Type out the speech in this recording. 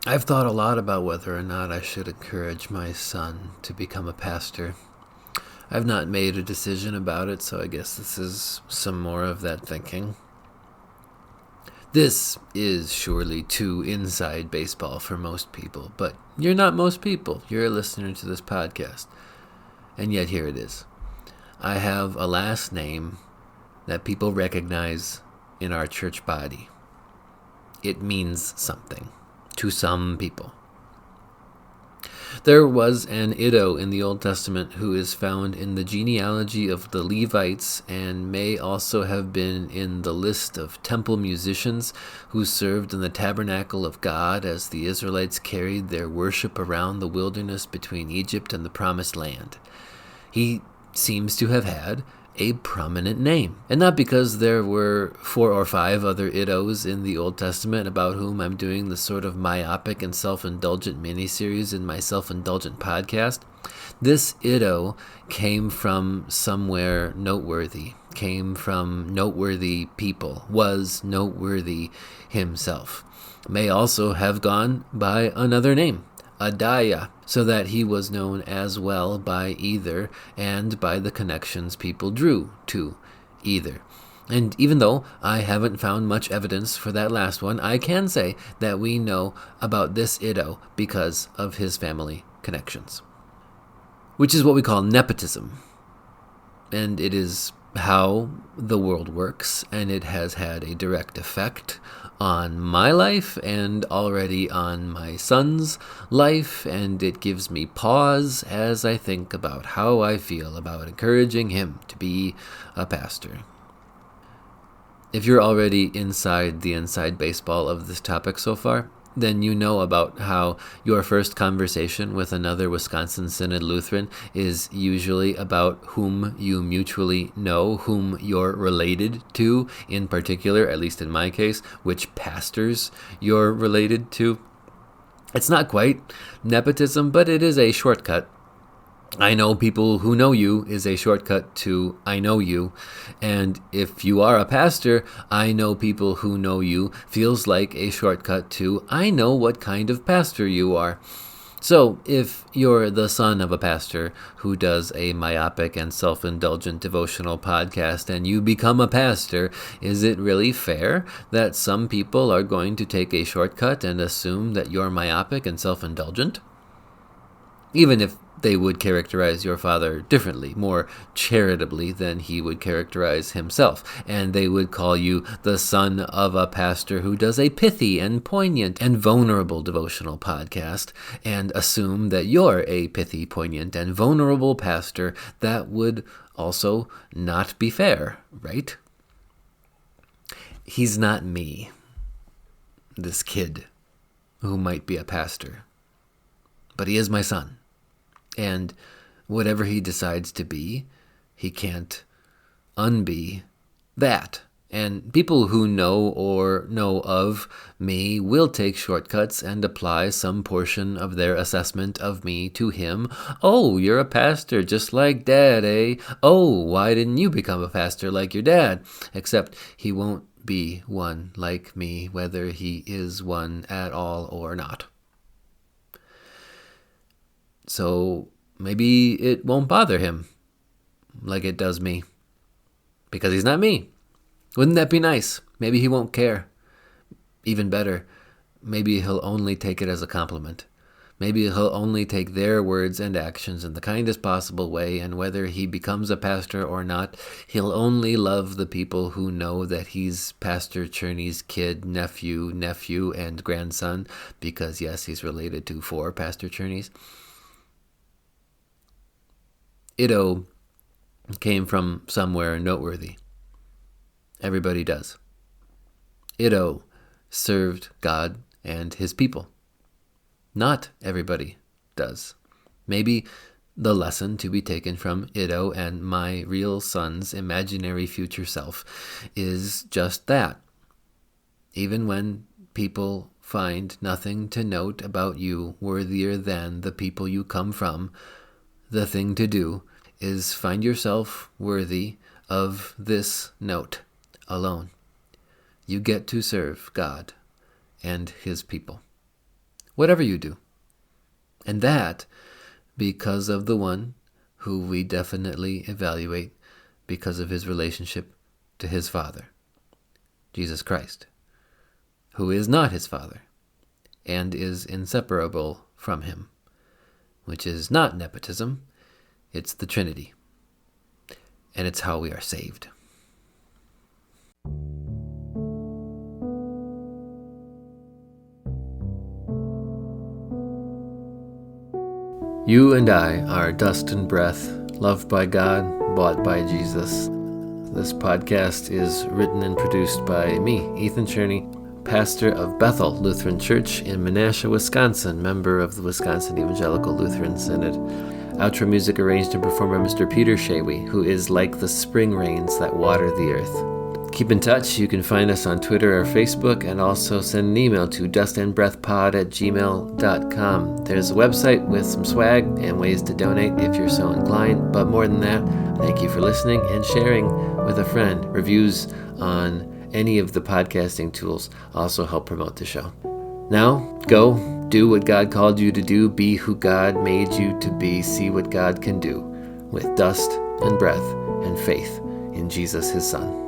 I've thought a lot about whether or not I should encourage my son to become a pastor. I've not made a decision about it, so I guess this is some more of that thinking. This is surely too inside baseball for most people, but you're not most people. You're a listener to this podcast. And yet here it is. I have a last name that people recognize in our church body. It means something to some people. There was an Iddo in the Old Testament who is found in the genealogy of the Levites and may also have been in the list of temple musicians who served in the tabernacle of God as the Israelites carried their worship around the wilderness between Egypt and the Promised Land. He seems to have had a prominent name. And not because there were 4 or 5 other Iddos in the Old Testament about whom I'm doing the sort of myopic and self-indulgent miniseries in my self-indulgent podcast. This Iddo came from somewhere noteworthy, came from noteworthy people, was noteworthy himself. May also have gone by another name, Adaya, so that he was known as well by either and by the connections people drew to either. And even though I haven't found much evidence for that last one, I can say that we know about this Iddo because of his family connections, which is what we call nepotism. And it is how the world works, and it has had a direct effect on my life and already on my son's life, and it gives me pause as I think about how I feel about encouraging him to be a pastor. If you're already inside the inside baseball of this topic so far, then you know about how your first conversation with another Wisconsin Synod Lutheran is usually about whom you mutually know, whom you're related to, in particular, at least in my case, which pastors you're related to. It's not quite nepotism, but it is a shortcut. I know people who know you is a shortcut to I know you. And if you are a pastor, I know people who know you feels like a shortcut to I know what kind of pastor you are. So if you're the son of a pastor who does a myopic and self-indulgent devotional podcast and you become a pastor, is it really fair that some people are going to take a shortcut and assume that you're myopic and self-indulgent? Even if they would characterize your father differently, more charitably than he would characterize himself. And they would call you the son of a pastor who does a pithy and poignant and vulnerable devotional podcast, and assume that you're a pithy, poignant, and vulnerable pastor. That would also not be fair, right? He's not me, this kid who might be a pastor, but he is my son. And whatever he decides to be, he can't unbe that. And people who know or know of me will take shortcuts and apply some portion of their assessment of me to him. Oh, you're a pastor just like Dad, eh? Oh, why didn't you become a pastor like your dad? Except he won't be one like me, whether he is one at all or not. So maybe it won't bother him like it does me, because he's not me. Wouldn't that be nice? Maybe he won't care. Even better, maybe he'll only take it as a compliment. Maybe he'll only take their words and actions in the kindest possible way, and whether he becomes a pastor or not, he'll only love the people who know that he's Pastor Cherney's kid, nephew, and grandson, because yes, he's related to 4 Pastor Cherneys. Iddo came from somewhere noteworthy. Everybody does. Iddo served God and his people. Not everybody does. Maybe the lesson to be taken from Iddo and my real son's imaginary future self is just that. Even when people find nothing to note about you worthier than the people you come from, the thing to do is find yourself worthy of this note alone. You get to serve God and his people. whatever you do. And that because of the one who we definitely evaluate because of his relationship to his Father, Jesus Christ, who is not his Father and is inseparable from him, which is not nepotism, it's the Trinity. And it's how we are saved. You and I are dust and breath, loved by God, bought by Jesus. This podcast is written and produced by me, Ethan Cherney, pastor of Bethel Lutheran Church in Menasha, Wisconsin, member of the Wisconsin Evangelical Lutheran Synod. Outro music arranged and performed by Mr. Peter Shawy, who is like the spring rains that water the earth. Keep in touch. You can find us on Twitter or Facebook, and also send an email to dustandbreathpod@gmail.com. There's a website with some swag and ways to donate if you're so inclined. But more than that, thank you for listening and sharing with a friend. Reviews on any of the podcasting tools also help promote the show. Now, go do what God called you to do. Be who God made you to be. See what God can do with dust and breath and faith in Jesus, his Son.